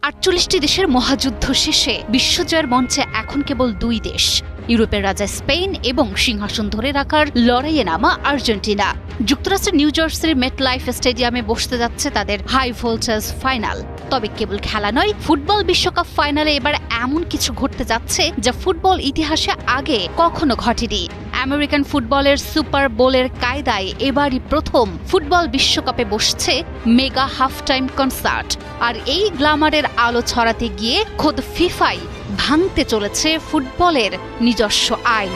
৪৮টি দেশের মহাযুদ্ধ শেষে বিশ্বজয়ের মঞ্চে এখন কেবল দুই দেশ, ইউরোপের রাজা স্পেন এবং সিংহাসন ধরে রাখার লড়াইয়ে নামা আর্জেন্টিনা। যুক্তরাষ্ট্রের নিউ জার্সির মেটলাইফ স্টেডিয়ামে বসতে যাচ্ছে তাদের হাই ভোল্টেজ ফাইনাল। তবে কেবল খেলা নয়, ফুটবল বিশ্বকাপ ফাইনালে এবার এমন কিছু ঘটতে যাচ্ছে যা ফুটবল ইতিহাসে আগে কখনো ঘটেনি। আমেরিকান ফুটবলের সুপার বোলের কায়দায় এবারই প্রথম ফুটবল বিশ্বকাপে বসছে মেগা হাফ টাইম কনসার্ট। আর এই গ্ল্যামারের আলো ছড়াতে গিয়ে খোদ ফিফাই ভাঙতে চলেছে ফুটবলের নিজস্ব আইন।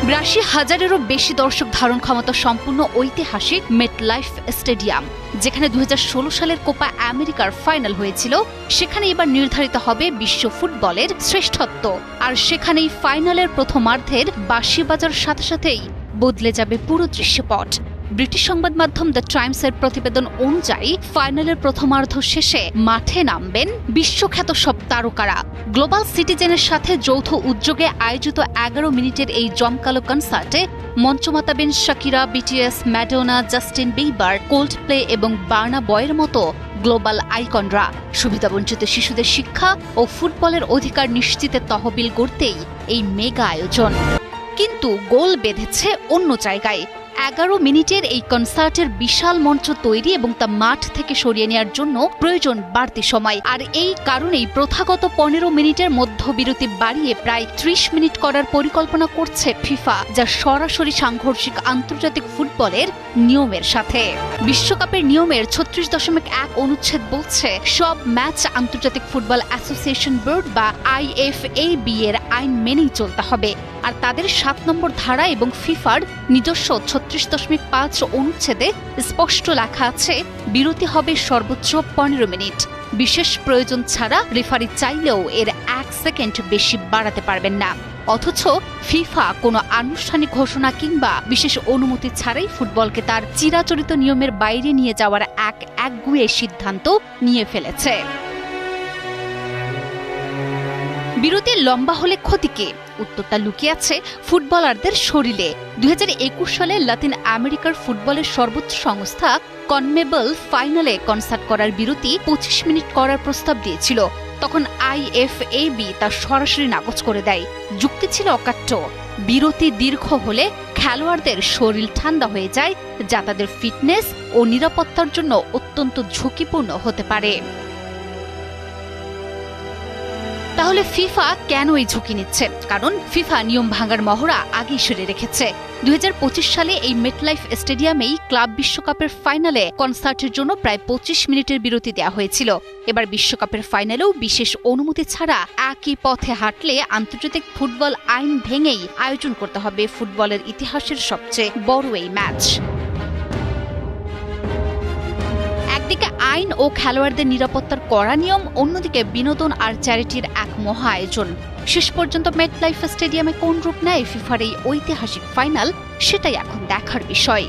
৮২,০০০-এরও বেশি দর্শক ধারণ ক্ষমতা সম্পূর্ণ ঐতিহাসিক মেটলাইফ স্টেডিয়াম, যেখানে ২০১৬ সালের কোপা আমেরিকার ফাইনাল হয়েছিল, সেখানে এবার নির্ধারিত হবে বিশ্ব ফুটবলের শ্রেষ্ঠত্ব। আর সেখানেই ফাইনালের প্রথমার্ধের বাঁশি বাজার সাথে সাথেই বদলে যাবে পুরো দৃশ্যপট। ব্রিটিশ সংবাদ মাধ্যম দ্য টাইমসের প্রতিবেদন অনুযায়ী ফাইনালের প্রথমার্ধ শেষে মাঠে নামবেন বিশ্বখ্যাত সব তারকারা। গ্লোবাল সিটিজেনের সাথে যৌথ উদ্যোগে আয়োজিত ১১ মিনিটের এই জমকালো কনসার্টে মঞ্চ মাতাবেন Shakira, B T S, Madonna, Justin Bieber, Coldplay এবং বার্না বয়ের মতো গ্লোবাল আইকনরা। সুবিধাবঞ্চিত শিশুদের শিক্ষা ও ফুটবলের অধিকার নিশ্চিতের তহবিল গড়তেই এই মেগা আয়োজন। কিন্তু গোল বেঁধেছে অন্য জায়গায়। ১১ মিনিটের এই কনসার্টের বিশাল মঞ্চ তৈরি এবং তা মাঠ থেকে সরিয়ে নেওয়ার জন্য প্রয়োজন বাড়তি সময়। আর এই কারণেই প্রথাগত ১৫ মিনিটের মধ্যবিরতি বাড়িয়ে প্রায় ৩০ মিনিট করার পরিকল্পনা করছে ফিফা, যা সরাসরি সাংঘর্ষিক আন্তর্জাতিক ফুটবলের নিয়মের সাথে। বিশ্বকাপের নিয়মের ৩৬.১ অনুচ্ছেদ বলছে, সব ম্যাচ আন্তর্জাতিক ফুটবল অ্যাসোসিয়েশন বোর্ড বা IFAB এর আইন মেনেই চলতে হবে। আর তাদের ৭ নম্বর ধারা এবং ফিফার নিজস্ব ৩৬.৫ অনুচ্ছেদে স্পষ্ট লেখা আছে, বিরতি হবে সর্বোচ্চ ১৫ মিনিট। বিশেষ প্রয়োজন ছাড়া রেফারি চাইলেও এর ১ সেকেন্ড বেশি বাড়াতে পারবেন না। অথচ ফিফা কোনো আনুষ্ঠানিক ঘোষণা কিংবা বিশেষ অনুমতি ছাড়াই ফুটবলকে তার চিরাচরিত নিয়মের বাইরে নিয়ে যাওয়ার এক একগুঁয়ে সিদ্ধান্ত নিয়ে ফেলেছে। বিরতি লম্বা হলে ক্ষতি কি? উত্তরটা লুকিয়ে আছে ফুটবলারদের শরীরে। ২০২১ সালে লাতিন আমেরিকার ফুটবলের সর্বোচ্চ সংস্থা কনমেবল ফাইনালে কনসার্ট করার বিরতি ২৫ মিনিট করার প্রস্তাব দিয়েছিল। তখন IFAB তা সরাসরি নাকচ করে দেয়। যুক্তি ছিল অকাট্য, বিরতি দীর্ঘ হলে খেলোয়াড়দের শরীর ঠান্ডা হয়ে যায়, যা তাদের ফিটনেস ও নিরাপত্তার জন্য অত্যন্ত ঝুঁকিপূর্ণ হতে পারে। তাহলে ফিফা কেন এই ঝুঁকি নিচ্ছে? কারণ ফিফা নিয়ম ভাঙার মহড়া আগেই সেরে রেখেছে। ২০২৫ সালে এই মেটলাইফ স্টেডিয়ামেই ক্লাব বিশ্বকাপের ফাইনালে কনসার্টের জন্য প্রায় ২৫ মিনিটের বিরতি দেওয়া হয়েছিল। এবার বিশ্বকাপের ফাইনালেও বিশেষ অনুমতি ছাড়া একই পথে হাঁটলে আন্তর্জাতিক ফুটবল আইন ভেঙেই আয়োজন করতে হবে ফুটবলের ইতিহাসের সবচেয়ে বড় এই ম্যাচ। একদিকে আইন ও খেলোয়াড়দের নিরাপত্তার কড়া নিয়ম, অন্যদিকে বিনোদন আর চ্যারিটির এক মহা আয়োজন। শেষ পর্যন্ত মেটলাইফ স্টেডিয়ামে কোন রূপ নেয় ফিফার এই ঐতিহাসিক ফাইনাল, সেটাই এখন দেখার বিষয়।